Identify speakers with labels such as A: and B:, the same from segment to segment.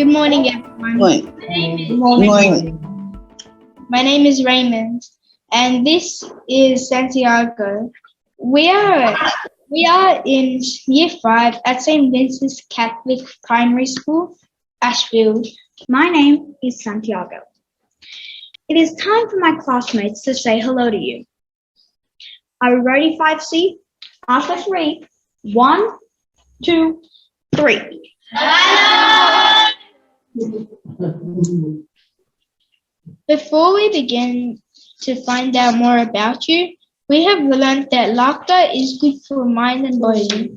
A: Good morning, everyone. My name is Raymond, and this is Santiago. We are in Year 5 at St. Vincent's Catholic Primary School, Ashfield.
B: My name is Santiago. It is time for my classmates to say hello to you. Are you ready, 5C? After 3. 1, 2, 3.
A: Hello! Before we begin to find out more about you, we have learned that laughter is good for mind and body.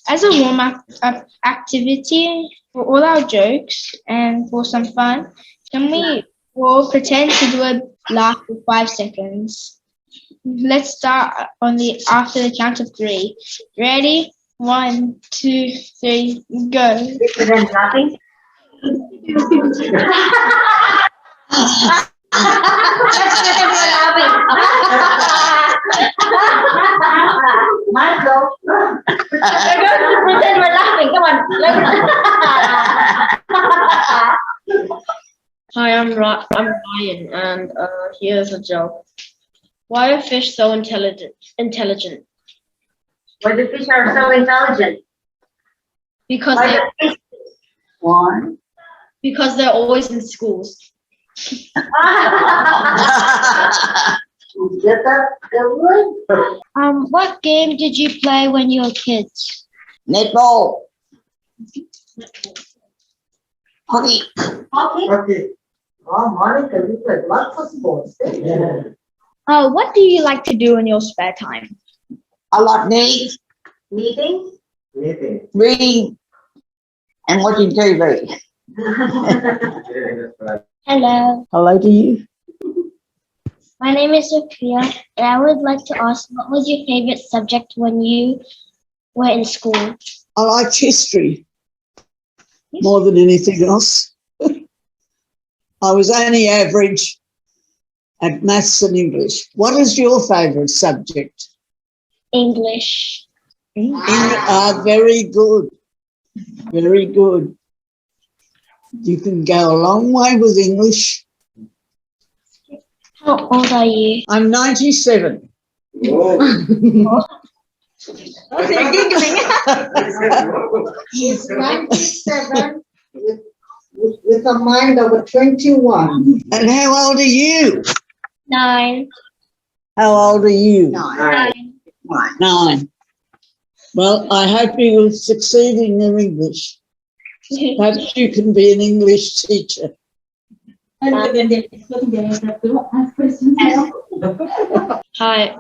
A: As a warm-up activity for all our jokes and for some fun, can we all pretend to do a laugh for 5 seconds? Let's start after the count of 3. Ready? 1, 2, 3, go.
C: Pretend laughing. Marco, pretend we're laughing. Come on.
D: Hi, I'm Ryan, and here's a joke. Why are fish so intelligent?
C: Why the fish are so intelligent?
D: Because they're always in schools.
C: Get that?
B: What game did you play when you were kids?
E: Netball. Hockey.
C: Okay. Oh, Monica, you play lots of sports. Yeah.
B: What do you like to do in your spare time?
E: I like
C: Meeting?
E: reading, and watching TV.
B: Hello,
E: Hello to you.
B: my name is Sophia, and I would like to ask, what was your favorite subject when you were in school?
E: I liked history more than anything else. I was only average at maths and English. What is your favourite subject?
B: English.
E: Very good. Very good. You can go a long way with English.
B: How old are you?
E: I'm 97.
F: He's 97 with a mind of a 21.
E: And how old are you?
B: 9.
E: How old are you?
B: 9.
E: 9. Well, I hope you will succeed in your English. Perhaps you can be an English teacher.
D: Hi,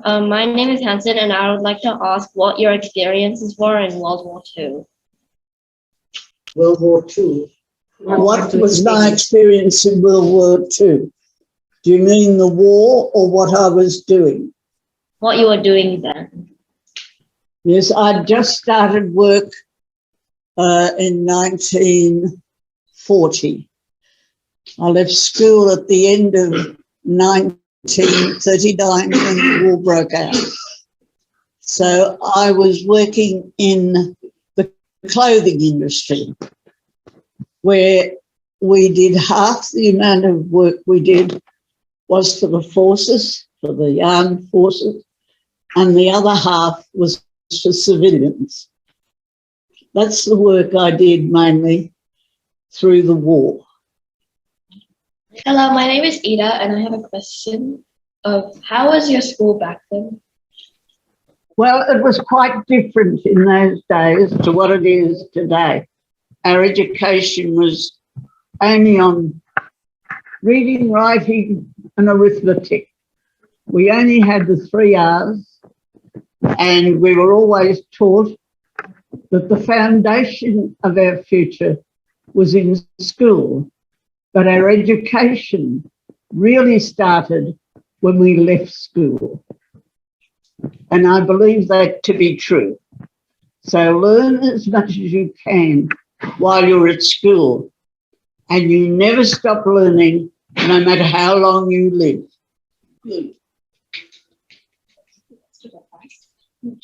D: my name is Hanson, and I would like to ask what your experiences were in World War II.
F: World War II.
E: What was my experience in World War II? Do you mean the war or what I was doing?
D: What you were doing then?
E: Yes, I just started work in 1940. I left school at the end of 1939 when the war broke out. So I was working in the clothing industry, where we did half the amount of work we did was for the forces, for the armed forces, and the other half was for civilians. That's the work I did mainly through the war.
D: Hello, my name is Ida, and I have a question of how was your school back then?
E: Well, it was quite different in those days to what it is today. Our education was only on reading, writing, and arithmetic. We only had the 3 R's, and we were always taught that the foundation of our future was in school. But our education really started when we left school. And I believe that to be true. So learn as much as you can while you're at school. And you never stop learning, no matter how long you live.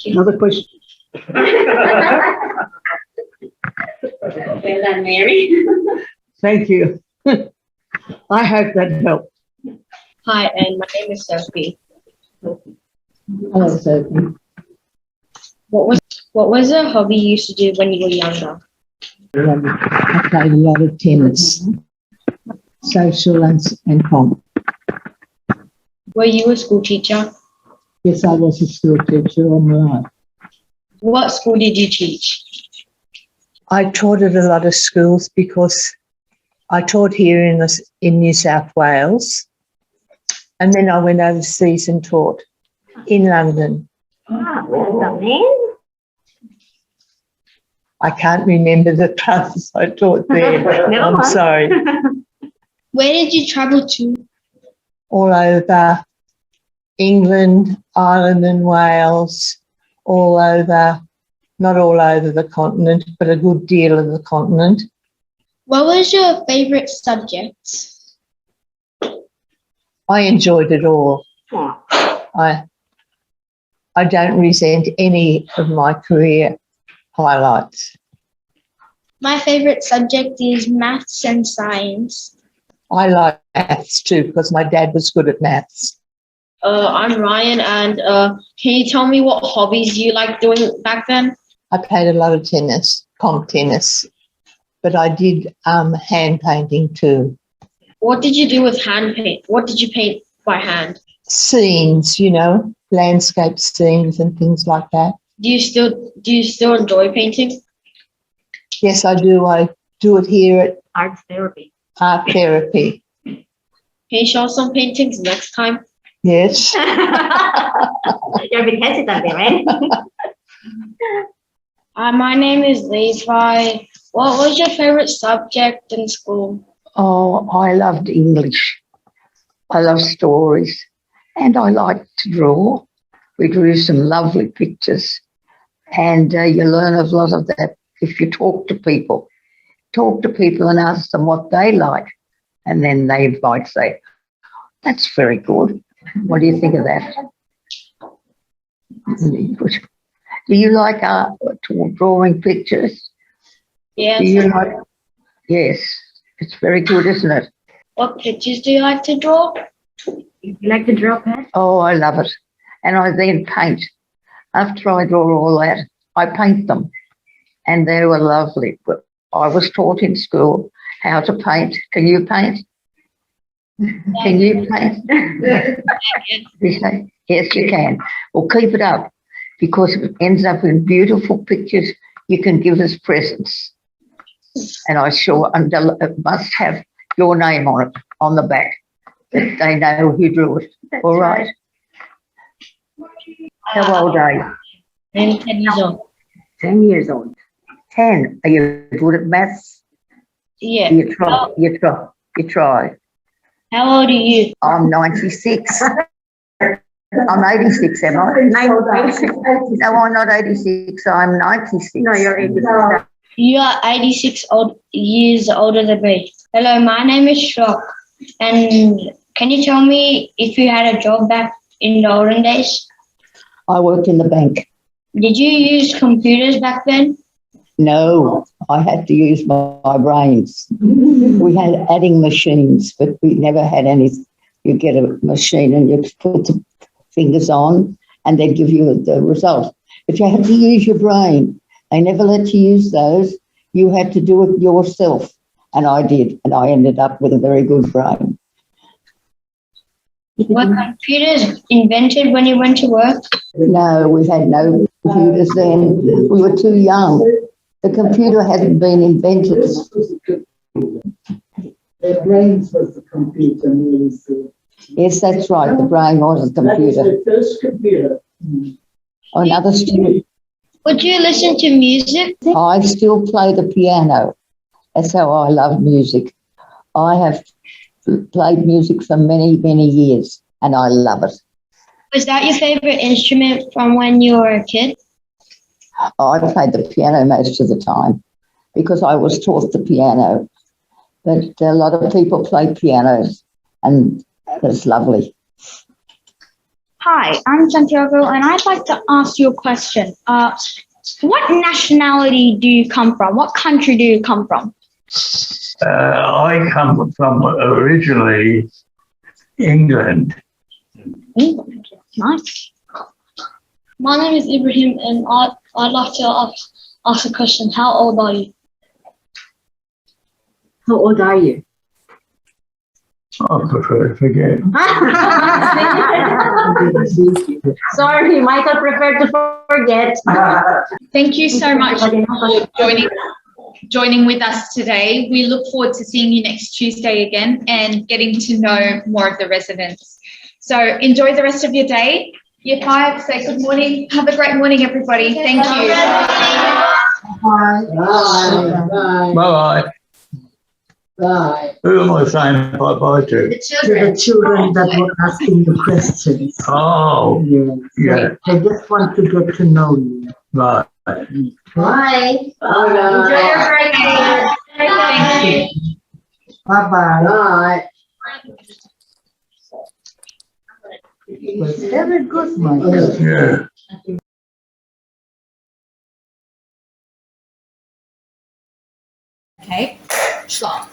E: Another question.
C: Well done, Mary.
E: Thank you. I hope that helped.
D: Hi, and my name is Sophie.
F: Hello, Sophie.
D: What was a hobby you used to do when you were younger?
F: I played a lot of tennis, social and comp.
D: Were you a school teacher?
F: Yes, I was a school teacher all my life.
D: What school did you teach?
G: I taught at a lot of schools because I taught here in New South Wales, and then I went overseas and taught in London. I can't remember the classes I taught there. I'm sorry.
A: Where did you travel to?
G: All over England, Ireland and Wales, all over, not all over the continent, but a good deal of the continent.
A: What was your favourite subject?
G: I enjoyed it all. I don't resent any of my career highlights.
A: My favourite subject is maths and science.
G: I like maths too because my dad was good at maths.
D: I'm Ryan, and can you tell me what hobbies you liked doing back then?
G: I played a lot of tennis, comp tennis, but I did hand painting too.
D: What did you do with hand paint? What did you paint by hand?
G: Scenes, landscape scenes and things like that.
D: Do you still enjoy painting?
G: Yes, I do. I do it here at
B: Art therapy.
G: Art Therapy.
D: Can you show us some paintings next time?
G: Yes.
B: You're a bit hesitant there, right?
A: My name is Levi. What was your favourite subject in school?
E: Oh, I loved English. I love stories and I liked to draw. We drew some lovely pictures and you learn a lot of that if you talk to people. Talk to people and ask them what they like and then they might say, that's very good. What do you think of that? Do you like drawing pictures?
D: Yes.
E: Do you like? Yes, it's very good, isn't it?
A: What pictures do you like to draw?
B: You like to draw pets?
E: Oh, I love it. And I then paint. After I draw all that, I paint them. And they were lovely. But I was taught in school how to paint. Can you paint? Can you paint? You say, yes, you can. Well, keep it up because if it ends up in beautiful pictures, you can give us presents. And I sure it must have your name on it, on the back, that they know who drew it.
B: That's
E: All right. How old are you?
D: I'm 10 years old.
E: 10 years old. 10. Are you good at maths?
D: Yeah.
E: You try. You try. You try.
D: How old are you?
E: I'm 96. I'm 86, am I? No, I'm not 86. I'm 96.
B: No, you're 86.
A: You are 86 years older than me. Hello, my name is Shock. And can you tell me if you had a job back in the olden days?
E: I worked in the bank.
A: Did you use computers back then?
E: No, I had to use my brains. We had adding machines, but we never had any. You get a machine and you put the fingers on and they give you the result. But you had to use your brain. They never let you use those. You had to do it yourself. And I did. And I ended up with a very good brain.
A: Were computers invented when you went to work?
E: No, we had no computers then. We were too young. The computer hadn't been invented.
F: Their brains was the computer.
E: Yes, that's right. The brain was a
F: That was
E: computer.
F: the first computer.
E: Another student.
A: Would you listen to music?
E: I still play the piano. That's how I love music. I have played music for many, many years and I love it.
A: Was that your favorite instrument from when you were a kid?
E: I played the piano most of the time because I was taught the piano. But a lot of people play pianos and it's lovely.
B: Hi, I'm Santiago, and I'd like to ask you a question. What nationality do you come from? What country do you come from?
H: I come from originally England.
B: England. Nice.
D: My name is Ibrahim, and I'd like to ask a question. How old are you?
F: How old are you?
H: I prefer to forget.
I: Sorry, Michael preferred to forget.
J: Thank you so much for joining with us today. We look forward to seeing you next Tuesday again and getting to know more of the residents. So enjoy the rest of your day. Year 5, say good morning. Have a great morning, everybody. Thank you.
C: Bye. Bye. Bye.
H: Bye-bye.
C: Bye.
H: Who am I saying bye-bye to?
C: To the children that were asking the questions.
H: Oh, yeah.
C: They just want to get to know you.
H: Right.
C: Bye.
J: Enjoy your break. Thank you.
C: Bye-bye. Bye. It was very good, Michael.
H: Yeah.
J: Okay. Schlaf.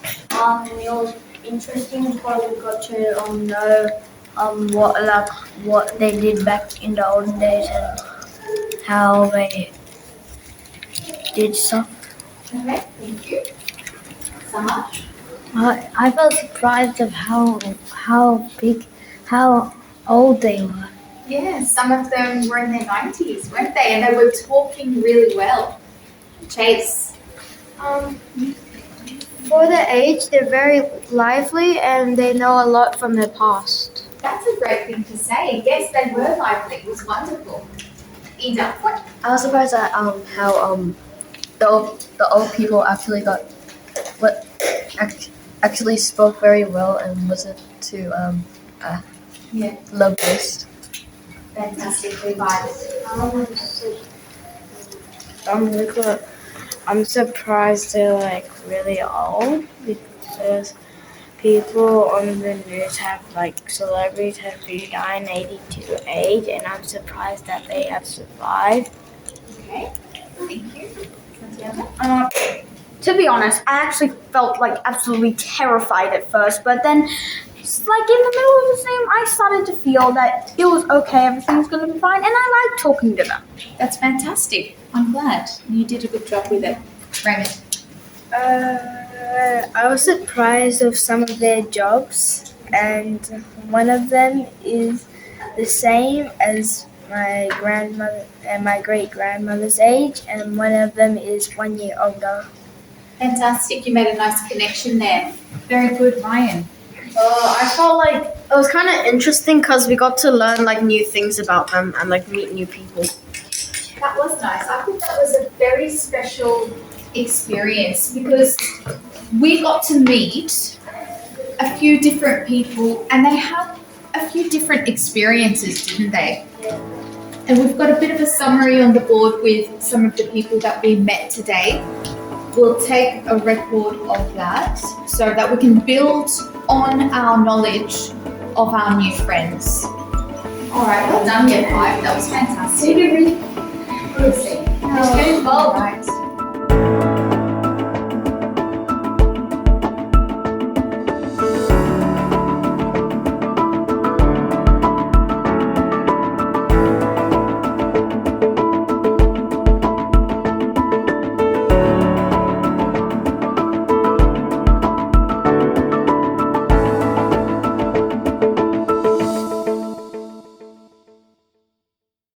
K: It was interesting because we got to know what they did back in the olden days and how they did stuff.
J: Okay, thank you so much.
K: I felt surprised of how old they were.
J: Yeah, some of them were in their 90s, weren't they? And they were talking really well. Chase.
K: For their age, they're very lively and they know a lot from their past.
J: That's a great thing to say. Yes, they were lively. It was wonderful. Ida, what?
D: I was surprised at how the old people actually spoke very well and wasn't too low based.
J: Fantastic advice.
K: I'm surprised they're like really old because people on the news have like celebrities have been dying 82 age, and I'm surprised that they have survived.
J: Okay, thank you. Santiago?
B: To be honest, I actually felt like absolutely terrified at first, but then just like in the middle of the Zoom, I started to feel that it was okay, everything was going to be fine, and I liked talking to them.
J: That's fantastic. I'm glad. You did a good job with it. Raymond?
K: I was surprised of some of their jobs, and one of them is the same as my grandmother and my great-grandmother's age, and one of them is 1 year older.
J: Fantastic. You made a nice connection there. Very good, Ryan.
B: I felt like it was kind of interesting because we got to learn like new things about them and like meet new people.
J: That was nice. I think that was a very special experience because we got to meet a few different people and they had a few different experiences, didn't they? And we've got a bit of a summary on the board with some of the people that we met today. We'll take a record of that so that we can build on our knowledge of our new friends. All right, well done, Year 5. That was fantastic. Let's get involved. Right.